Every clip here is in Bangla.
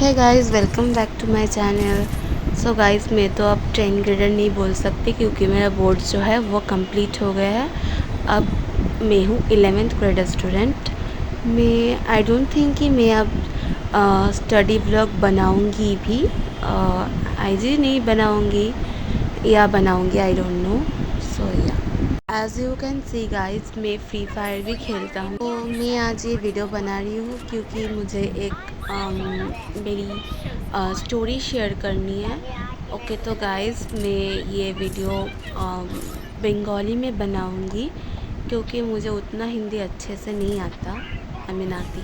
है guys, welcome back to my channel. So guys, मैं तो अब 10 ग्रेडर नहीं बोल सकती क्योंकि मेरा बोर्ड जो है वो कंप्लीट हो गया है। अब मैं हूँ 11th ग्रेडर स्टूडेंट। मैं आई डोंट थिंक कि मैं अब स्टडी ब्लॉग बनाऊँगी भी। आईजी नहीं बनाऊँगी या बनाऊँगी, I don't know. So yeah as you can see guys, मैं फ्री फायर भी खेलता हूँ। तो मैं आज ये वीडियो बना रही हूँ क्योंकि मुझे एक मेरी स्टोरी शेयर करनी है। ओके तो गाइस, मैं ये वीडियो बंगाली में बनाऊँगी क्योंकि मुझे उतना हिंदी अच्छे से नहीं आता, आई मीन आती।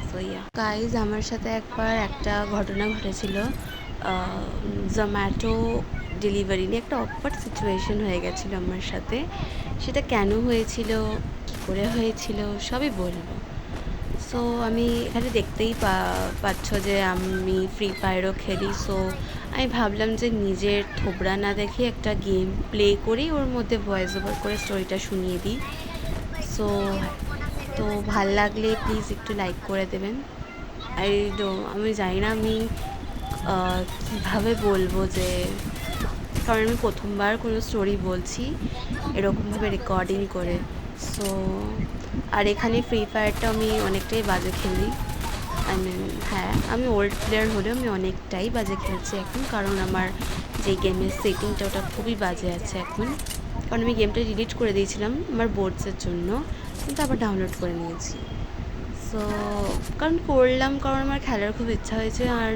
सो या গাইজ, আমার সাথে একবার একটা ঘটনা ঘটেছিল। জোম্যাটো ডেলিভারি নিয়ে একটা অকওয়ার্ড সিচুয়েশন হয়ে গেছিলো আমার সাথে। সেটা কেন হয়েছিল, কী করে হয়েছিল, সবই বলবো। সো আমি এখানে দেখতেই পাচ্ছ যে আমি ফ্রি ফায়ারও খেলি। সো আমি ভাবলাম যে নিজের থোবড়া না দেখে একটা গেম প্লে করি, ওর মধ্যে ভয়েস ওভার করে স্টোরিটা শুনিয়ে দিই। সো তো ভাল লাগলে প্লিজ একটু লাইক করে দেবেন। আমি জানি না আমি কীভাবে বলবো, যে কারণ আমি প্রথমবার কোনো স্টোরি বলছি এরকমভাবে রেকর্ডিং করে। সো আর এখানে ফ্রি ফায়ারটা আমি অনেকটাই বাজে খেলি। আই মিন হ্যাঁ, আমি ওল্ড প্লেয়ার হলেও আমি অনেকটাই বাজে খেলছি এখন, কারণ আমার যে গেমের সেটিংটা ওটা খুবই বাজে আছে এখন। কারণ আমি গেমটা ডিলিট করে দিয়েছিলাম আমার বোর্ডসের জন্য, কিন্তু আবার ডাউনলোড করে নিয়েছি। সো কারণ আমার খেলার খুব ইচ্ছা হয়েছে। আর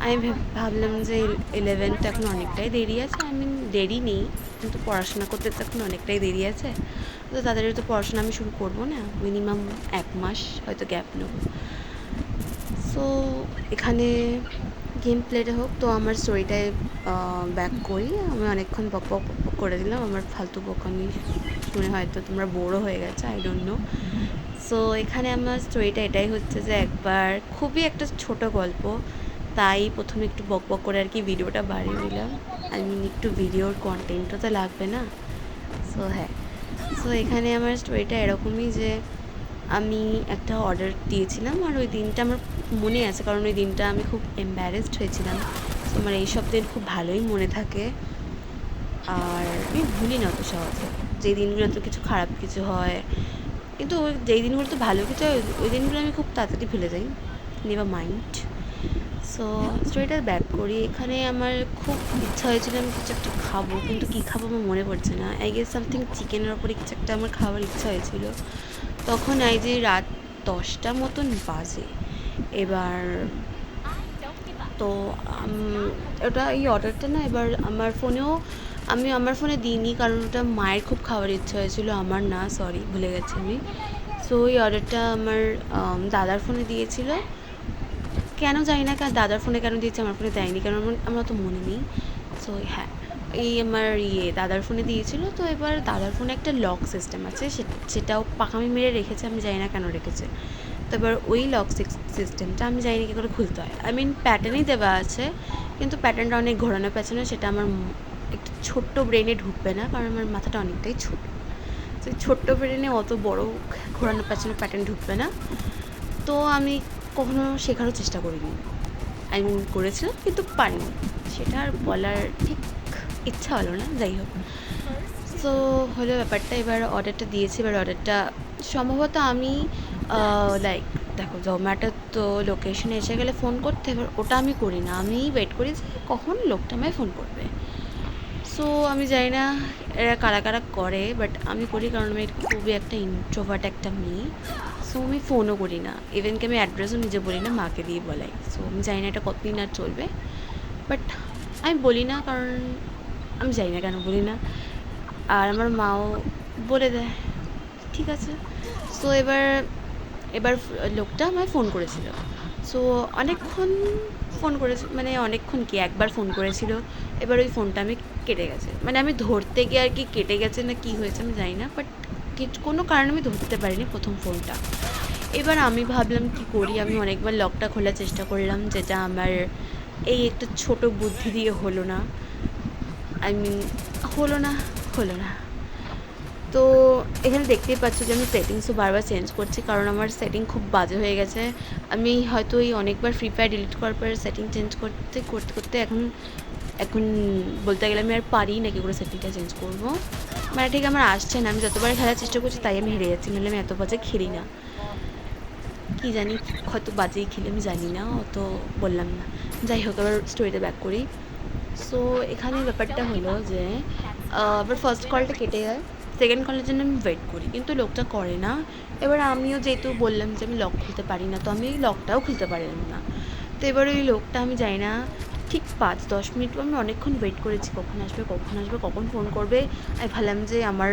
আমি ভাবলাম যে 11th এখন অনেকটাই দেরি আছে, আই মিন দেরি নেই, কিন্তু পড়াশোনা করতে তো এখন অনেকটাই দেরি আছে। তো তাদের তো পড়াশোনা আমি শুরু করবো না, মিনিমাম 1 মাস হয়তো গ্যাপ নেব। সো এখানে গেম প্লেটা হোক, তো আমার স্টোরিটায় ব্যাক করি। আমি অনেকক্ষণ বক বক করে দিলাম, আমার ফালতু বকানি শুনে হয়তো তোমরা বোরও হয়ে গেছে, আই ডোন্ট নো। সো এখানে আমার স্টোরিটা এটাই হচ্ছে যে একবার খুবই একটা ছোট গল্প, তাই প্রথমে একটু বক বক করে আর কি ভিডিওটা বাড়িয়ে দিলাম। আই মিন একটু ভিডিওর কন্টেন্টও তো লাগবে না। সো হ্যাঁ, সো এখানে আমার স্টোরিটা এরকমই যে আমি একটা অর্ডার দিয়েছিলাম, আর ওই দিনটা আমার মনে আছে কারণ ওই দিনটা আমি খুব এম্বারেসড হয়েছিলাম। সো আমার এইসব দিন খুব ভালোই মনে থাকে, আর আমি ভুলি না অত সহজে। যেই দিনগুলো তো কিছু খারাপ কিছু হয়, কিন্তু ওই যেই দিনগুলো তো ভালো কিছু হয় ওই দিনগুলো আমি খুব তাড়াতাড়ি ভুলে যাই। Never mind. সো স্টোরিটা ব্যাক করি। এখানে আমার খুব ইচ্ছা হয়েছিল আমি কিছু একটা খাবো, কিন্তু কী খাবো আমার মনে পড়ছে না। আই গেস সামথিং চিকেনের ওপরে কিছু একটা আমার খাওয়ার ইচ্ছা হয়েছিল। তখন এই যে রাত 10টা মতন বাজে। এবার তো ওটা এই অর্ডারটা না এবার আমি আমার ফোনে দিইনি, কারণ ওটা মায়ের খুব খাওয়ার ইচ্ছা হয়েছিল, আমার না, সরি ভুলে গেছি আমি। সো ওই অর্ডারটা আমার দাদার ফোনে দিয়েছিল। কেন জানি না দাদার ফোনে কেন দিয়েছে, আমার ফোনে দেয়নি, কারণ আমার অত মনে নেই। সো হ্যাঁ, এই আমার দাদার ফোনে দিয়েছিল। তো এবার দাদার ফোনে একটা লক সিস্টেম আছে, সেটাও পাকামি মেরে রেখেছে, আমি জানি না কেন রেখেছে। তো এবার ওই লক সিস্টেমটা আমি জানি না কী করে খুলতে হয়। আই মিন প্যাটার্নই দেওয়া আছে, কিন্তু প্যাটার্নটা অনেক ঘোরানো পেছানো, সেটা আমার একটু ছোট্ট ব্রেনে ঢুকবে না, কারণ আমার মাথাটা অনেকটাই ছোট। তো ছোট্ট ব্রেনে অত বড় ঘোরানো পেছানো প্যাটার্ন ঢুকবে না। তো আমি কখনো শেখারও চেষ্টা করিনি, আই মিন করেছিলাম কিন্তু পারিনি, সেটা আর বলার ঠিক ইচ্ছা হলো না। যাই হোক, সো হলো ব্যাপারটা। এবার অর্ডারটা দিয়েছি। এবার অর্ডারটা সম্ভবত আমি লাইক দেখো, জোম্যাটো তো লোকেশনে এসে গেলে ফোন করতে, এবার ওটা আমি করি না, আমি ওয়েট করি যে কখন লোকটা আমায় ফোন করবে। সো আমি জানি না এরা কারা কারা করে, বাট আমি করি, কারণ আমি খুবই একটা ইন্ট্রোভার্ট একটা মেয়ে। সো আমি ফোনও করি না, ইভেনকি আমি অ্যাড্রেসও নিজে বলি না, মাকে দিয়ে বলাই। সো আমি জানি না এটা কতদিন আর চলবে, বাট আমি বলি না, কারণ আমি জানি না কেন বলি না। আর আমার মাও বলে দেয়, ঠিক আছে। সো এবার এবার লোকটা আমায় ফোন করেছিল। সো অনেকক্ষণ ফোন করেছে, মানে অনেকক্ষণ কি, একবার ফোন করেছিল। এবার ওই ফোনটা আমি কেটে গেছে, মানে আমি ধরতে গিয়ে আর কি কেটে গেছে না কি হয়েছে আমি জানি না, বাট কোনো কারণে আমি ধরতে পারিনি প্রথম ফোনটা। এবার আমি ভাবলাম কি করি, আমি অনেকবার লকটা খোলার চেষ্টা করলাম, যেটা আমার এই একটা ছোট বুদ্ধি দিয়ে হলো না। আই মিন হলো না। তো এখানে দেখতেই পাচ্ছ যে আমি সেটিংসও বারবার চেঞ্জ করছি, কারণ আমার সেটিং খুব বাজে হয়ে গেছে। আমি হয়তো এই অনেকবার ফ্রি ফায়ার ডিলিট করার পর সেটিং চেঞ্জ করতে করতে করতে এখন এখন বলতে গেলে আমি আর পারি না কি করে সেটিংটা চেঞ্জ করবো। মানে ঠিক আমার আসছে না, আমি যতবার খেলার চেষ্টা করছি তাই আমি হেরে যাচ্ছি, নাহলে আমি এত বাজে খেলি না। কি জানি কত বাজেই খেলি আমি জানি না, অত বললাম না। যাই হোক, আবার স্টোরিতে ব্যাক করি। সো এখানে ব্যাপারটা হলো যে আবার ফার্স্ট কলটা কেটে যায়, সেকেন্ড কলের জন্য আমি ওয়েট করি, কিন্তু লোকটা করে না। এবার আমিও যেহেতু বললাম যে আমি লক খুলতে পারি না, তো আমি লকটাও খুলতে পারলাম না। তো এবার ওই লোকটা আমি যাই না, ঠিক 5-10 মিনিট আমি অনেকক্ষণ ওয়েট করেছি, কখন আসবে কখন আসবে, কখন ফোন করবে। আমি ভাবলাম যে আমার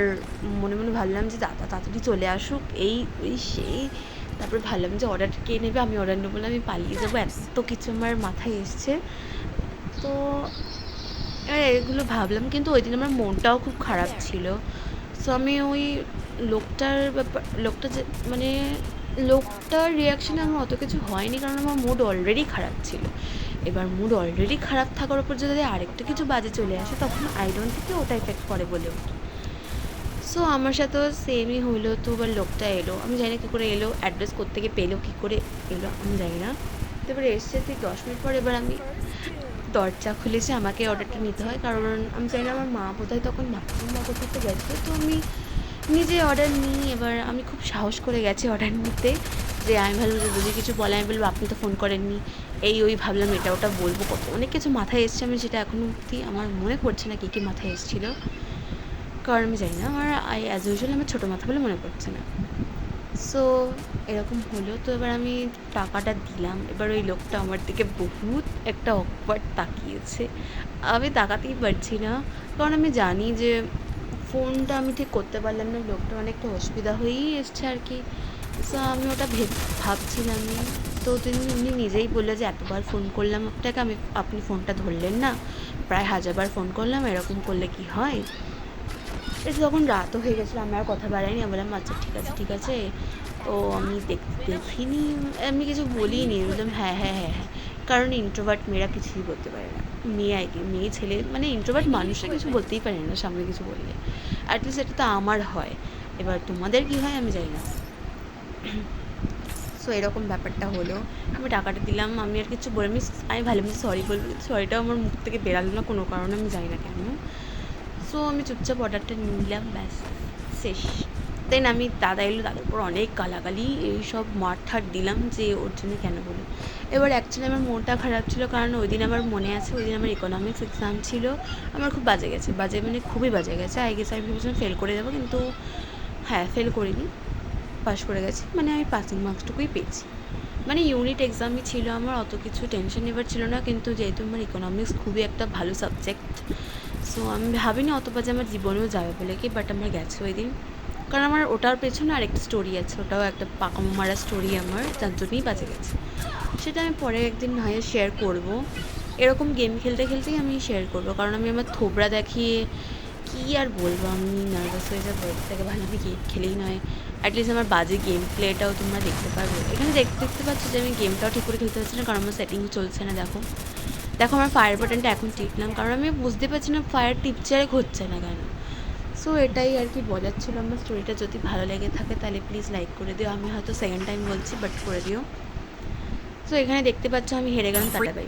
মনে মনে ভাবলাম যে দাদা তাড়াতাড়ি চলে আসুক, এই ওই সেই। তারপর ভাবলাম যে অর্ডার কে নেবে, আমি অর্ডার নেবো বলে আমি পালিয়ে যাবো, এত কিছু আমার মাথায় এসছে। তো এবার এগুলো ভাবলাম, কিন্তু ওই দিন আমার মনটাও খুব খারাপ ছিল। সো আমি ওই লোকটা যে মানে লোকটার রিয়াকশানে আমার অত কিছু হয়নি, কারণ আমার মুড অলরেডি খারাপ ছিল। এবার মুড অলরেডি খারাপ থাকার উপর যদি আরেকটা কিছু বাজে চলে আসে, তখন আই ডোন্ট থিঙ্ক ওটা এফেক্ট করে বলেও। সো আমার সাথেও সেমই হলো। তো এবার লোকটা এলো, আমি জানি না কী করে এলো, অ্যাড্রেস কোত্থেকে পেলো, কী করে এলো আমি জানি না। তো এবার এসছে ঠিক 10 মিনিট পর। এবার আমি দরজা খুলেছে, আমাকে অর্ডারটা নিতে হয়, কারণ আমি চাই না আমার মা বোধহয় তখন বাথরুম বা কোথাও তো গেছে, তো আমি নিজে অর্ডার নিই। এবার আমি খুব সাহস করে গেছি অর্ডার নিতে, যে আমি ভাবলাম যে যদি কিছু বলে আমি বলবো আপনি তো ফোন করেননি, এই ওই ভাবলাম এটা ওটা বলবো, কত অনেক কিছু মাথায় এসছে, আমি সেটা এখনও অবধি আমার মনে পড়ছে না কী কী মাথায় এসেছিলো, কারণ আমি জানি না, আমার অ্যাজ ইউজুয়াল আমার ছোটো মাথা বলে মনে পড়ছে না। সো এরকম হলো। তো এবার আমি টাকাটা দিলাম, এবার ওই লোকটা আমার দিকে বহুত একটা অকওয়ার্ড তাকিয়েছে। আমি তাকাতেই পারছি না, কারণ আমি জানি যে ফোনটা আমি ঠিক করতে পারলাম না, লোকটা অনেকটা অসুবিধা হয়েই এসছে আর কি। সো আমি ওটা ভাবছিলাম। তো উনি নিজেই বললো যে এতবার ফোন করলাম আপনাকে, আপনি ফোনটা ধরলেন না, প্রায় 1000বার ফোন করলাম, এরকম করলে কি হয়। এটা তখন রাতও হয়ে গেছিলো, আমি আর কথা বাড়াইনি, আমি বললাম আচ্ছা ঠিক আছে ঠিক আছে। তো আমি দেখিনি, আমি কিছু বলিনি, বললাম হ্যাঁ হ্যাঁ হ্যাঁ হ্যাঁ, কারণ ইন্ট্রোভার্ট মেয়েরা কিছুই বলতে পারে না। মেয়ে আর কি, মেয়ে ছেলে মানে ইন্ট্রোভার্ট মানুষরা কিছু বলতেই পারে না সামনে কিছু বললে, অ্যাটলিস্ট এটা তো আমার হয়। এবার তোমাদের কী হয় আমি জানি না। সো এরকম ব্যাপারটা হলো, আমি টাকাটা দিলাম, আমি আর কিছু বলে আমি ভাবলাম যে সরি বলবো, কিন্তু সরিটাও আমার মুখ থেকে বেরালো না কোনো কারণে, আমি জানি না কেন। সো আমি চুপচাপ অর্ডারটা নিলাম, ব্যাস শেষ। দেন আমি দাদা এলো, দাদার উপর অনেক গালাগালি এইসব মার ঠার দিলাম যে ওর জন্য কেন বলো। এবার অ্যাকচুয়ালি আমার মনটা খারাপ ছিল, কারণ ওই দিন আমার মনে আছে, ওই দিন আমার ইকোনমিক্স এক্সাম ছিল, আমার খুব বাজে গেছে, বাজে মানে খুবই বাজে গেছে। আই গেস আমি ভেবেছিলাম ফেল করে যাবো, কিন্তু হ্যাঁ ফেল করিনি, পাস করে গেছি, মানে আমি পাসিং মার্কসটুকুই পেয়েছি। মানে ইউনিট এক্সামই ছিল আমার, অত কিছু টেনশন নেবার ছিল না, কিন্তু যেহেতু আমার ইকোনমিক্স খুবই একটা ভালো সাবজেক্ট, সো আমি ভাবিনি অত বাজে আমার জীবনেও যাবে বলে কি, বাট আমার গেছে ওই দিন। কারণ আমার ওটার পেছনে আরেকটা স্টোরি আছে, ওটাও একটা পাকামো মারা স্টোরি আমার, যার জন্যই বাজে গেছে। সেটা আমি পরে একদিন হয় শেয়ার করব, এরকম গেম খেলতে খেলতেই আমি শেয়ার করব, কারণ আমি আমার থোবড়া দেখিয়ে কী আর বলবো, আমি নার্ভাস হয়ে যাবো, এর থেকে ভালো আমি গেম খেলেই নয়। অ্যাটলিস্ট আমার বাজে গেম প্লেটাও তোমরা দেখতে পারবে। এখানে দেখতে পাচ্ছ যে আমি গেমটাও ঠিক করে খেলতে পারছি না, কারণ আমার সেটিং চলছে না। দেখো দেখো আমার ফায়ার বাটনটা এখন টিপলাম, কারণ আমি বুঝতে পারছি না ফায়ার টিপছে আর হচ্ছে না কেন। সো এটাই আর কি বলার ছিল আমার স্টোরিটা। যদি ভালো লেগে থাকে তাহলে প্লিজ লাইক করে দিও, আমি হয়তো সেকেন্ড টাইম বলছি বাট করে দিও। সো এখানে দেখতে পাচ্ছ আমি হেরে গেলাম, টাটা বাই বাই।